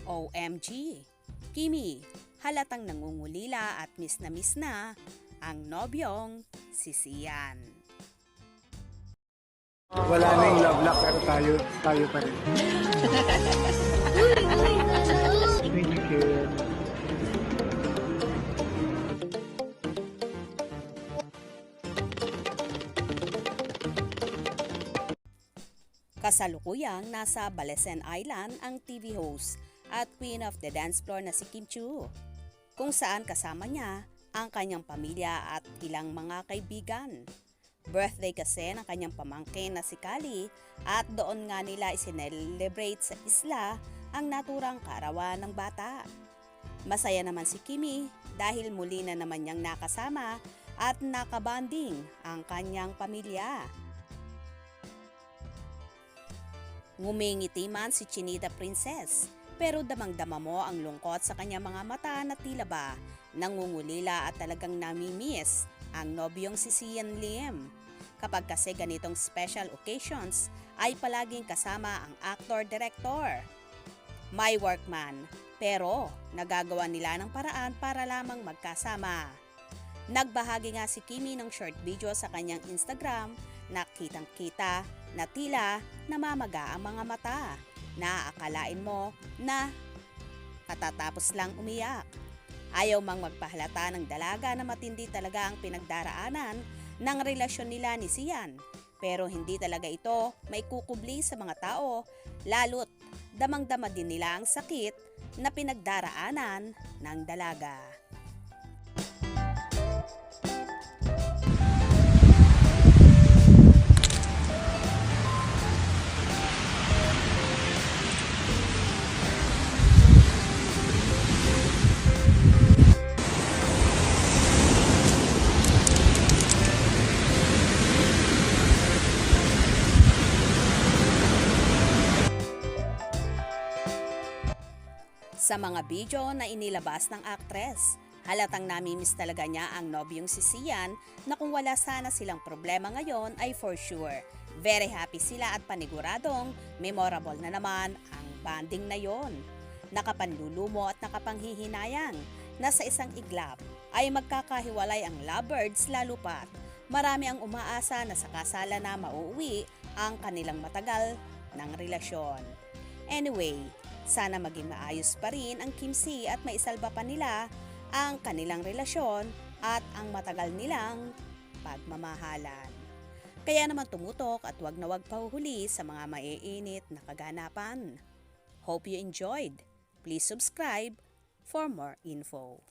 OMG! Kimi, halatang nangungulila at miss na ang nobyong si Sian. Wala na yung love lock pero tayo pa rin. Thank you, kid. Kasalukuyang nasa Balesen Island ang TV host at queen of the dance floor na si Kim Chiu, kung saan kasama niya ang kanyang pamilya at ilang mga kaibigan. Birthday kasi ng kanyang pamangkin na si Kali at doon nga nila isinelebrate sa isla ang naturang kaarawan ng bata. Masaya naman si Kimi dahil muli na naman niyang nakasama at nakabanding ang kanyang pamilya. Ngumingiti man si Chinita Princess, pero damang-dama mo ang lungkot sa kanyang mga mata na tila ba nangungulila at talagang namimiss ang nobyong si Sian Lim. Kapag kasi ganitong special occasions ay palaging kasama ang actor-director. May workman, pero nagagawa nila ng paraan para lamang magkasama. Nagbahagi nga si Kimi ng short video sa kanyang Instagram na kitang-kita na tila namamaga ang mga mata na akalain mo na katatapos lang umiyak. Ayaw mang magpahalata ng dalaga na matindi talaga ang pinagdaraanan ng relasyon nila ni Sian. Pero hindi talaga ito may kukubli sa mga tao, lalo't damang-dama din nila ang sakit na pinagdaraanan ng dalaga. Sa mga video na inilabas ng aktres, halatang namimiss talaga niya ang nobyong si Sian na kung wala sana silang problema ngayon ay for sure. Very happy sila at paniguradong memorable na naman ang banding na yon. Nakapanlulumo at nakapanghihinayang na sa isang iglap ay magkakahiwalay ang lovebirds lalo pat. Marami ang umaasa na sa kasala na mauuwi ang kanilang matagal ng relasyon. Anyway, sana maging maayos pa rin ang Kimsi at maisalba pa nila ang kanilang relasyon at ang matagal nilang pagmamahalan. Kaya naman tumutok at wag na wag pahuhuli sa mga maiinit na kaganapan. Hope you enjoyed. Please subscribe for more info.